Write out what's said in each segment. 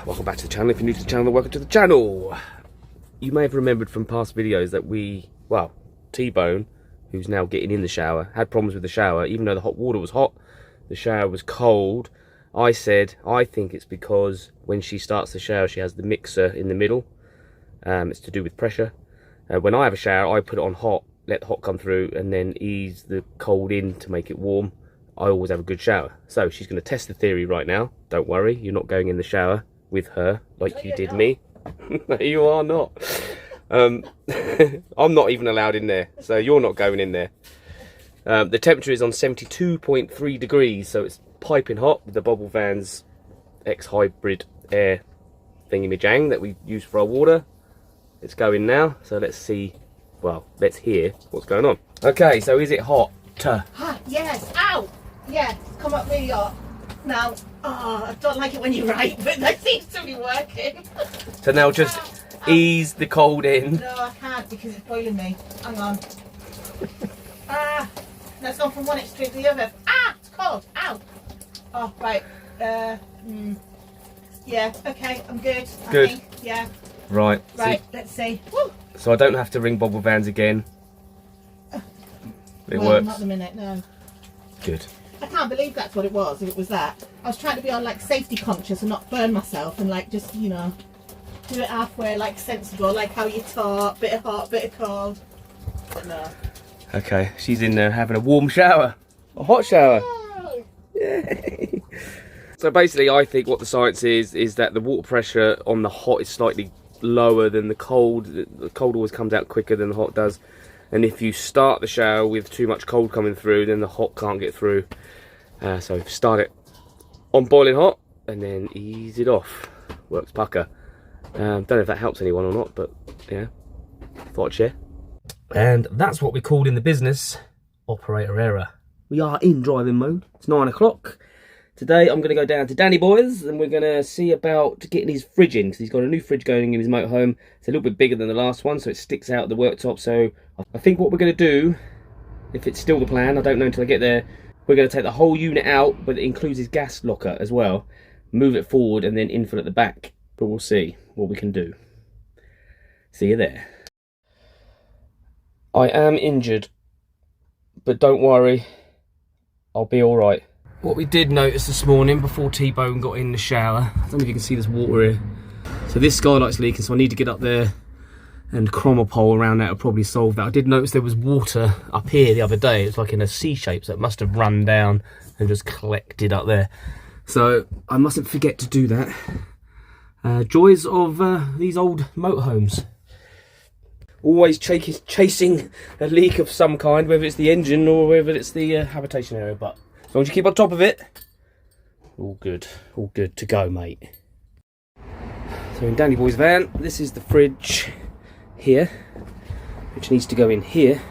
welcome back to the channel. If you're new to the channel, welcome to the channel. You may have remembered from past videos that T-Bone, who's now getting in the shower, had problems with the shower. Even though the hot water was hot, the shower was cold. I said, I think it's because when she starts the shower, she has the mixer in the middle. It's to do with pressure. When I have a shower, I put it on hot, let the hot come through, and then ease the cold in to make it warm. I always have a good shower. So she's going to test the theory right now. Don't worry, you're not going in the shower with her like you did me. No, you are not. I'm not even allowed in there, so you're not going in there. The temperature is on 72.3 degrees, so it's piping hot with the Bobble Van's X-Hybrid air thingy-majang that we use for our water. It's going now, so let's see, well, let's hear what's going on. Okay, so is it hot? Yes, ow! Yeah, it's come up really hot. Now, I don't like it when you write, but that seems to be working. So now just ease the cold in. No, I can't because it's boiling me. Hang on. That's gone from one extreme to the other. It's cold. Ow! Oh, right. Yeah, okay, I'm good. Good. I think. Yeah. Right. Right, let's see. Woo. So I don't have to ring Bobble Vans again. It works. Not at the minute, no. Good. I can't believe that's what it was, if it was that. I was trying to be on like safety conscious and not burn myself and like just, you know, do it halfway like sensible, like how you taught, bit of hot, bit of cold. But no. Okay, she's in there having a warm shower. A hot shower. Yay. So basically I think what the science is that the water pressure on the hot is slightly lower than the cold. The cold always comes out quicker than the hot does. And if you start the shower with too much cold coming through, then the hot can't get through. So start it on boiling hot and then ease it off. Works pucker. Don't know if that helps anyone or not, but yeah, thought I'd share. And that's what we called in the business operator error. We are in driving mode. It's 9 o'clock. Today I'm going to go down to Danny Boy's and we're going to see about getting his fridge in, because he's got a new fridge going in his motorhome. It's a little bit bigger than the last one, so it sticks out the worktop. So I think what we're going to do, if it's still the plan, I don't know until I get there, we're going to take the whole unit out, but it includes his gas locker as well, move it forward and then infill at the back. But we'll see what we can do. See you there. I am injured, but don't worry, I'll be all right. What we did notice this morning before T-Bone got in the shower, I don't know if you can see this water here. So this skylight's leaking, so I need to get up there and crom a pole around that will probably solve that. I did notice there was water up here the other day. It's like in a C shape, so it must have run down and just collected up there. So I mustn't forget to do that. Joys of these old motorhomes. Always chasing a leak of some kind, whether it's the engine or whether it's the habitation area, but as long as you keep on top of it, all good to go, mate. So in Danny Boy's van, this is the fridge here, which needs to go in here,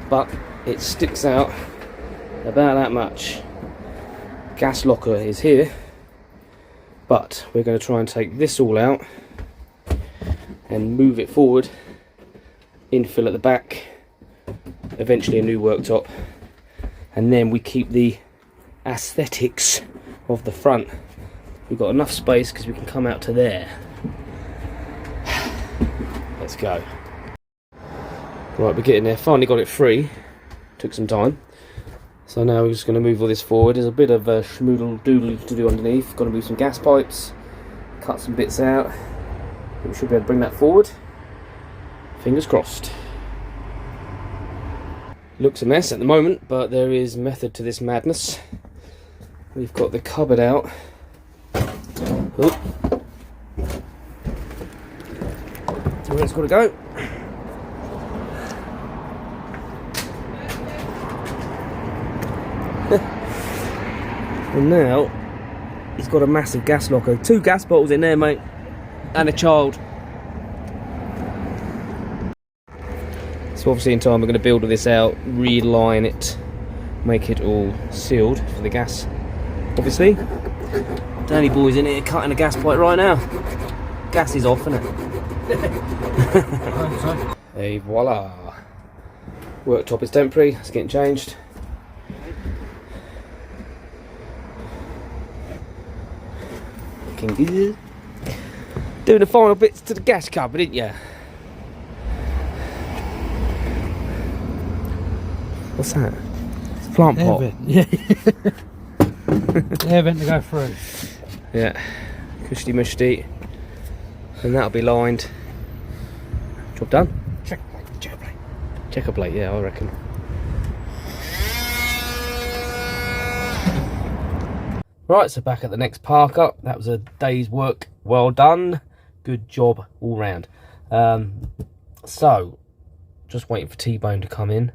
but it sticks out about that much. Gas locker is here, but we're going to try and take this all out and move it forward, infill at the back, eventually a new worktop. And then we keep the aesthetics of the front. We've got enough space because we can come out to there. Let's go. Right, we're getting there. Finally got it free. Took some time. So now we're just going to move all this forward. There's a bit of a schmoodle doodle to do underneath. Got to move some gas pipes. Cut some bits out. We should be able to bring that forward. Fingers crossed. Looks a mess at the moment, but there is method to this madness. We've got the cupboard out. Oh. So where it's got to go. And now he's got a massive gas locker. 2 gas bottles in there, mate, and a child. So obviously in time we're going to build all this out, reline it, make it all sealed for the gas, obviously. Danny Boy's in here cutting a gas pipe right now. Gas is off, isn't it? Hey, voila. Worktop is temporary, it's getting changed. Looking good. Doing the final bits to the gas cupboard, didn't you? What's that? It's a plant pot. Air vent. Yeah. Air vent to go through. Yeah. Cushy mushy. And that'll be lined. Job done. Checker plate. Checker plate, yeah, I reckon. Right, so back at the next park up. That was a day's work well done. Good job all round. So, just waiting for T-Bone to come in.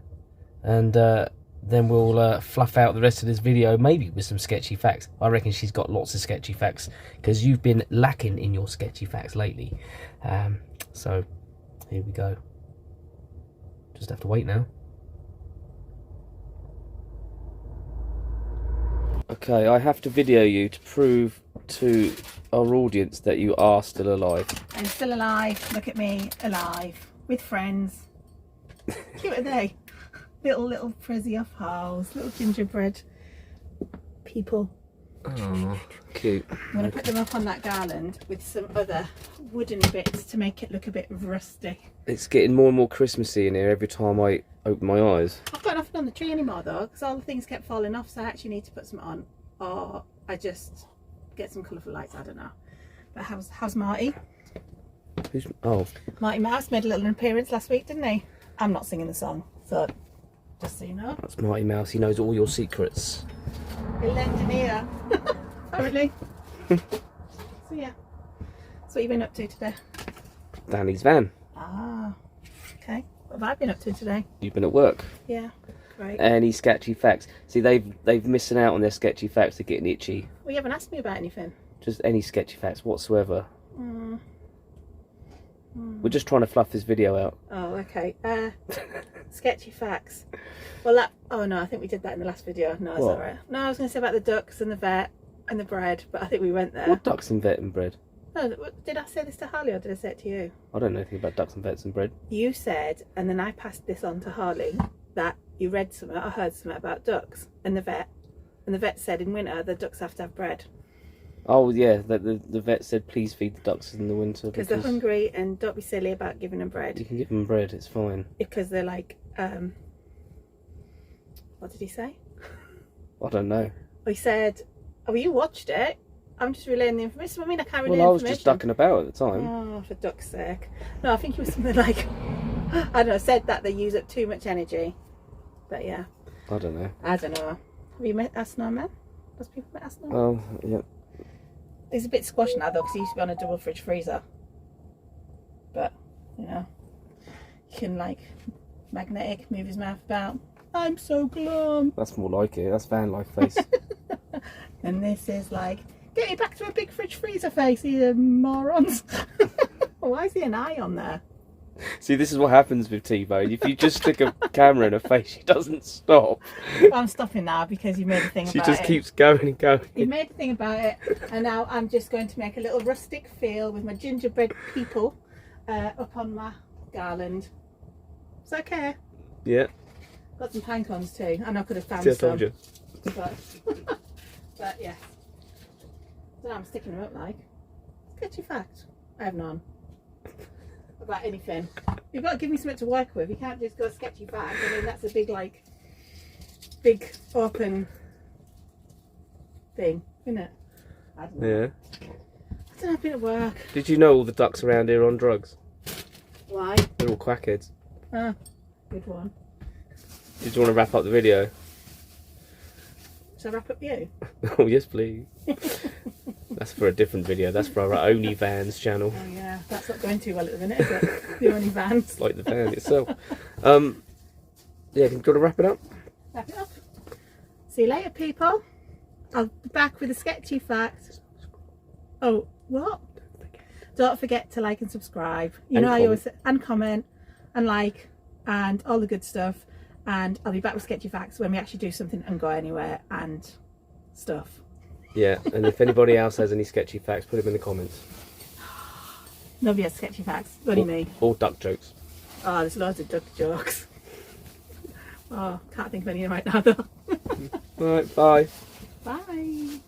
And then we'll fluff out the rest of this video, maybe with some sketchy facts. I reckon she's got lots of sketchy facts, because you've been lacking in your sketchy facts lately. So, here we go. Just have to wait now. Okay, I have to video you to prove to our audience that you are still alive. I'm still alive. Look at me, alive, with friends. Cute are they? Little frizzy off holes, little gingerbread people. Oh, cute. I'm going to put them up on that garland with some other wooden bits to make it look a bit rusty. It's getting more and more Christmassy in here every time I open my eyes. I've got nothing on the tree anymore though, because all the things kept falling off, so I actually need to put some on, or I just get some colourful lights, I don't know. But how's Marty? Who's, oh. Marty Mouse made a little appearance last week, didn't he? I'm not singing the song, so just so you know. That's Marty Mouse, he knows all your secrets. Little engineer, apparently. So yeah, that's what you've been up to today. Danny's van. Ah, okay. What have I been up to today? You've been at work. Yeah, great. Any sketchy facts? See, they've missing out on their sketchy facts. They're getting itchy. Well, you haven't asked me about anything. Just any sketchy facts whatsoever. We're just trying to fluff this video out. Oh, okay. Sketchy facts. Well, oh no, I think we did that in the last video. No, it's alright. No, I was going to say about the ducks and the vet and the bread, but I think we went there. What ducks and vet and bread? No, did I say this to Harley or did I say it to you? I don't know anything about ducks and vets and bread. You said, and then I passed this on to Harley, that you read something, I heard something about ducks and the vet said in winter the ducks have to have bread. Oh yeah, the vet said please feed the ducks in the winter because they're hungry and don't be silly about giving them bread. You can give them bread, it's fine. Because they're like, what did he say? I don't know. He said, oh, you watched it. I'm just relaying the information. I mean, I can't relay information. Well, I was information. just ducking about at the time. Oh, for duck's sake. No, I think it was something like, I don't know, said that they use up too much energy. But yeah. I don't know. I don't know. Have you met Snowman? Has people met Snowman? Oh, yeah. He's a bit squashed now though, because he used to be on a double fridge freezer. But, you know, you can like magnetic, move his mouth about. I'm so glum. That's more like it. That's van life face. And this is like, get me back to a big fridge freezer face, you morons. Why is there an eye on there? See, this is what happens with T-Bone. If you just stick a camera in her face, she doesn't stop. Well, I'm stopping now because you made a thing about it. She just keeps going and going. You made a thing about it, and now I'm just going to make a little rustic feel with my gingerbread people up on my garland. It's okay. Yeah. Got some pine cones too, and I could have found See, I some. told you. But yeah. So I'm sticking them up like. Sketchy fact. I have none. About anything. You've got to give me something to work with. You can't just go sketchy fact. I mean, that's a big, like, big open thing, isn't it? I don't know. Yeah. I don't know, I've been at work. Did you know all the ducks around here are on drugs? Why? They're all quackheads. Ah, good one. Did you want to wrap up the video? Shall I wrap up you? Oh, yes, please. That's for a different video. That's for our OnlyVans channel. Oh, yeah. That's not going too well at the minute, is it? The OnlyVans. It's like the van itself. Yeah, do you want to wrap it up? Wrap it up. See you later, people. I'll be back with a sketchy fact. Oh, what? Don't forget to like and subscribe. You and know, comment. I always say, and comment and like and all the good stuff. And I'll be back with sketchy facts when we actually do something and go anywhere and stuff. Yeah, and if anybody else has any sketchy facts, put them in the comments. Nobody has sketchy facts, only me. Or duck jokes. Oh, there's loads of duck jokes. Oh, can't think of any right now though. Alright, bye. Bye.